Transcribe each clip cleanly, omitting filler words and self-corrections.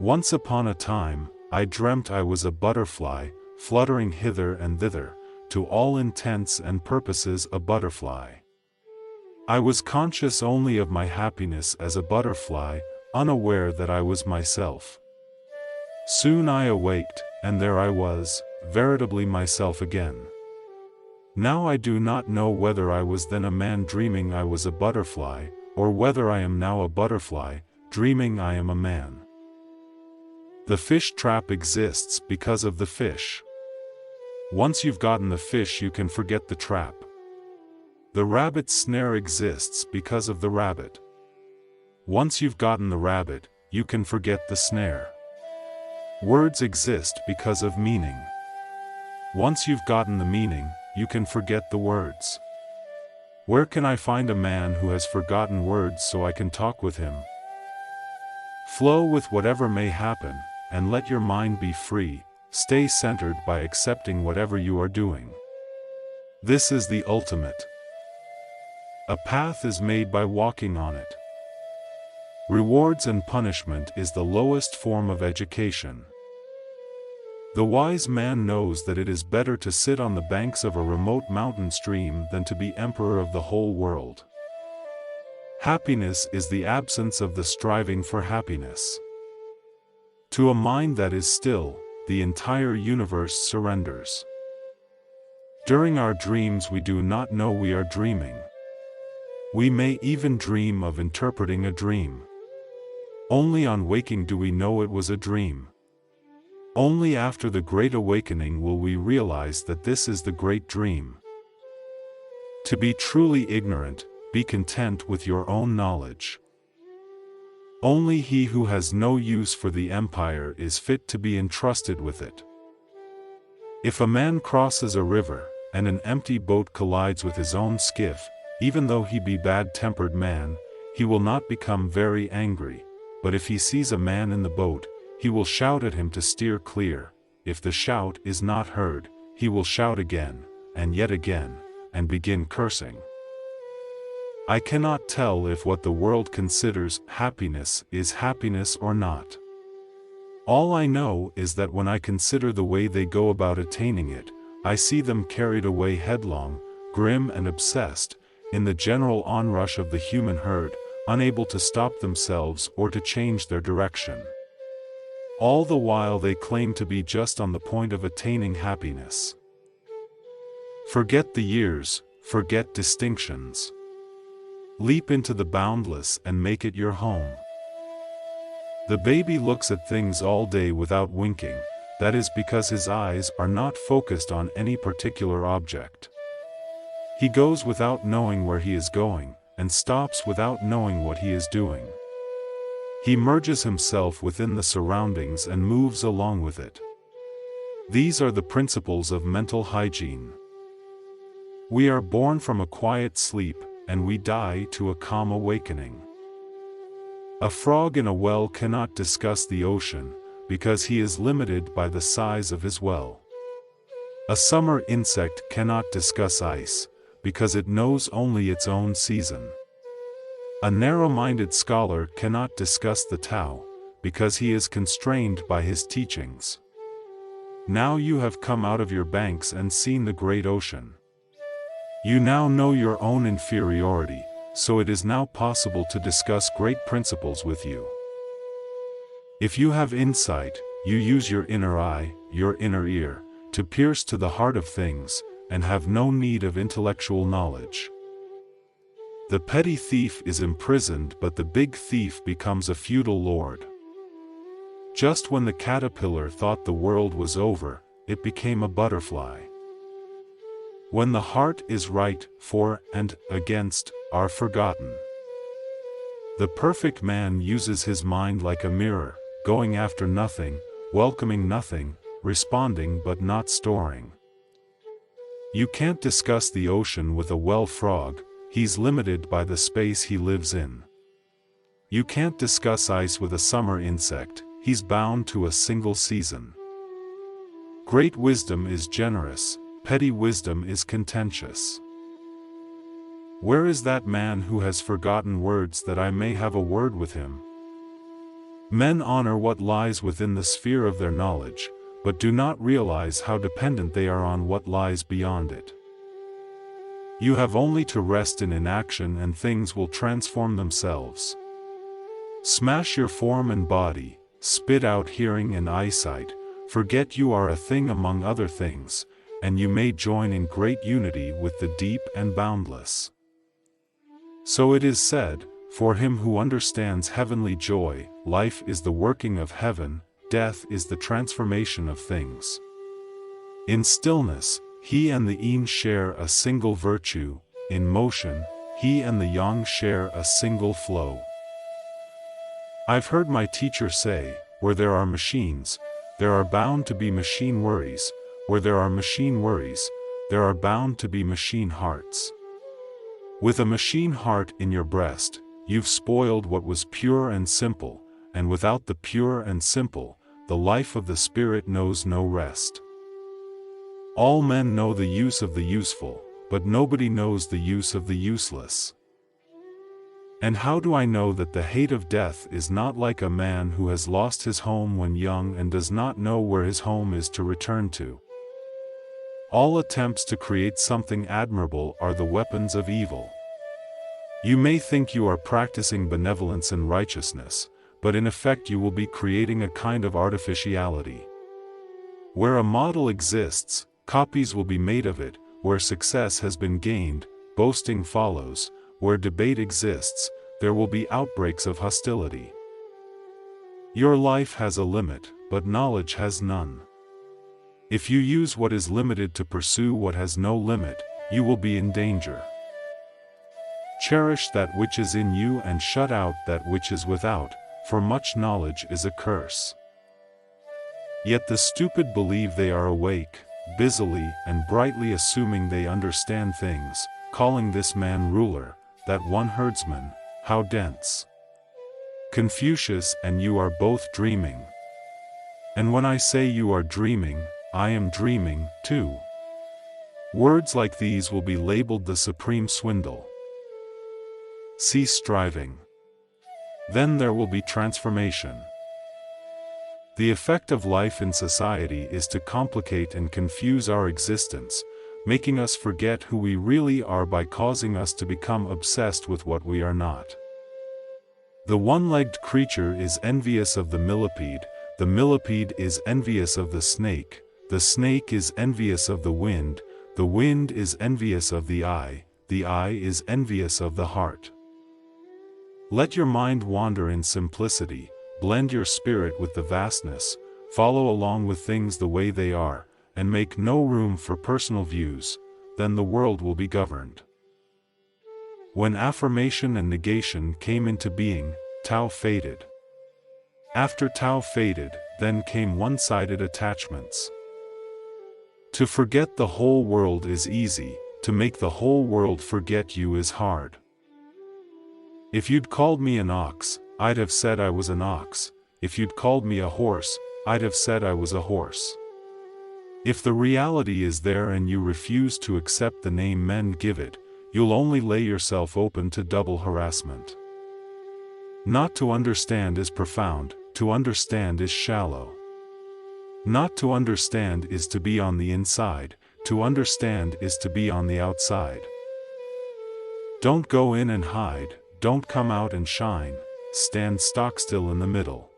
Once upon a time, I dreamt I was a butterfly, fluttering hither and thither, to all intents and purposes a butterfly. I was conscious only of my happiness as a butterfly, unaware that I was myself. Soon I awaked, and there I was, veritably myself again. Now I do not know whether I was then a man dreaming I was a butterfly, or whether I am now a butterfly, dreaming I am a man. The fish trap exists because of the fish. Once you've gotten the fish, you can forget the trap. The rabbit's snare exists because of the rabbit. Once you've gotten the rabbit, you can forget the snare. Words exist because of meaning. Once you've gotten the meaning, you can forget the words. Where can I find a man who has forgotten words so I can talk with him? Flow with whatever may happen, and let your mind be free. Stay centered by accepting whatever you are doing. This is the ultimate. A path is made by walking on it. Rewards and punishment is the lowest form of education. The wise man knows that it is better to sit on the banks of a remote mountain stream than to be emperor of the whole world. Happiness is the absence of the striving for happiness. To a mind that is still, the entire universe surrenders. During our dreams we do not know we are dreaming. We may even dream of interpreting a dream. Only on waking do we know it was a dream. Only after the Great Awakening will we realize that this is the great dream. To be truly ignorant, be content with your own knowledge. Only he who has no use for the empire is fit to be entrusted with it. If a man crosses a river, and an empty boat collides with his own skiff, even though he be bad-tempered man, he will not become very angry, but if he sees a man in the boat, he will shout at him to steer clear. If the shout is not heard, he will shout again, and yet again, and begin cursing. I cannot tell if what the world considers happiness is happiness or not. All I know is that when I consider the way they go about attaining it, I see them carried away headlong, grim and obsessed, in the general onrush of the human herd, unable to stop themselves or to change their direction. All the while they claim to be just on the point of attaining happiness. Forget the years, forget distinctions. Leap into the boundless and make it your home. The baby looks at things all day without winking. That is because his eyes are not focused on any particular object. He goes without knowing where he is going, and stops without knowing what he is doing. He merges himself within the surroundings and moves along with it. These are the principles of mental hygiene. We are born from a quiet sleep, and we die to a calm awakening. A frog in a well cannot discuss the ocean, because he is limited by the size of his well. A summer insect cannot discuss ice, because it knows only its own season. A narrow-minded scholar cannot discuss the Tao, because he is constrained by his teachings. Now you have come out of your banks and seen the great ocean. You now know your own inferiority, so it is now possible to discuss great principles with you. If you have insight, you use your inner eye, your inner ear, to pierce to the heart of things, and have no need of intellectual knowledge. The petty thief is imprisoned, but the big thief becomes a feudal lord. Just when the caterpillar thought the world was over, it became a butterfly. When the heart is right, for and against are forgotten. The perfect man uses his mind like a mirror, going after nothing, welcoming nothing, responding but not storing. You can't discuss the ocean with a well frog, he's limited by the space he lives in. You can't discuss ice with a summer insect, he's bound to a single season. Great wisdom is generous, petty wisdom is contentious. Where is that man who has forgotten words that I may have a word with him? Men honor what lies within the sphere of their knowledge, but do not realize how dependent they are on what lies beyond it. You have only to rest in inaction and things will transform themselves. Smash your form and body, spit out hearing and eyesight, forget you are a thing among other things, and you may join in great unity with the deep and boundless. So it is said, for him who understands heavenly joy, life is the working of heaven, death is the transformation of things. In stillness, he and the yin share a single virtue, in motion, he and the yang share a single flow. I've heard my teacher say, where there are machines, there are bound to be machine worries, where there are machine worries, there are bound to be machine hearts. With a machine heart in your breast, you've spoiled what was pure and simple, and without the pure and simple, the life of the spirit knows no rest. All men know the use of the useful, but nobody knows the use of the useless. And how do I know that the hate of death is not like a man who has lost his home when young and does not know where his home is to return to? All attempts to create something admirable are the weapons of evil. You may think you are practicing benevolence and righteousness, but in effect you will be creating a kind of artificiality. Where a model exists, copies will be made of it. Where success has been gained, boasting follows. Where debate exists, there will be outbreaks of hostility. Your life has a limit, but knowledge has none. If you use what is limited to pursue what has no limit, you will be in danger. Cherish that which is in you and shut out that which is without, for much knowledge is a curse. Yet the stupid believe they are awake, busily and brightly assuming they understand things, calling this man ruler, that one herdsman, how dense. Confucius and you are both dreaming. And when I say you are dreaming, I am dreaming, too. Words like these will be labeled the supreme swindle. Cease striving. Then there will be transformation. The effect of life in society is to complicate and confuse our existence, making us forget who we really are by causing us to become obsessed with what we are not. The one-legged creature is envious of the millipede is envious of the snake is envious of the wind is envious of the eye is envious of the heart. Let your mind wander in simplicity, blend your spirit with the vastness, follow along with things the way they are, and make no room for personal views, then the world will be governed. When affirmation and negation came into being, Tao faded. After Tao faded, then came one-sided attachments. To forget the whole world is easy, to make the whole world forget you is hard. If you'd called me an ox, I'd have said I was an ox. If you'd called me a horse, I'd have said I was a horse. If the reality is there and you refuse to accept the name men give it, you'll only lay yourself open to double harassment. Not to understand is profound, to understand is shallow. Not to understand is to be on the inside, to understand is to be on the outside. Don't go in and hide, don't come out and shine, stand stock still in the middle.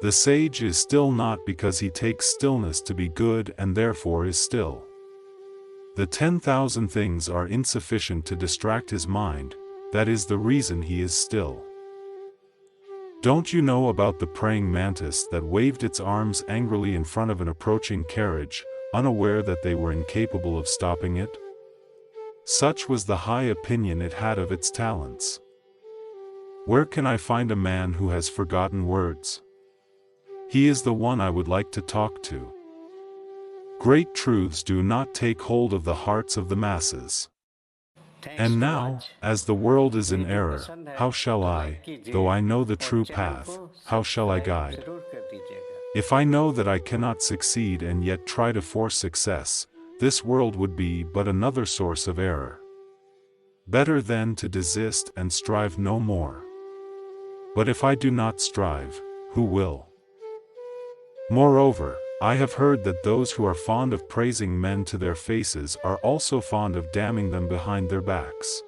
The sage is still not because he takes stillness to be good and therefore is still. The 10,000 things are insufficient to distract his mind, that is the reason he is still. Don't you know about the praying mantis that waved its arms angrily in front of an approaching carriage, unaware that they were incapable of stopping it? Such was the high opinion it had of its talents. Where can I find a man who has forgotten words? He is the one I would like to talk to. Great truths do not take hold of the hearts of the masses. And now, as the world is in error, how shall I, though I know the true path, how shall I guide? If I know that I cannot succeed and yet try to force success, this world would be but another source of error. Better then to desist and strive no more. But if I do not strive, who will? Moreover, I have heard that those who are fond of praising men to their faces are also fond of damning them behind their backs.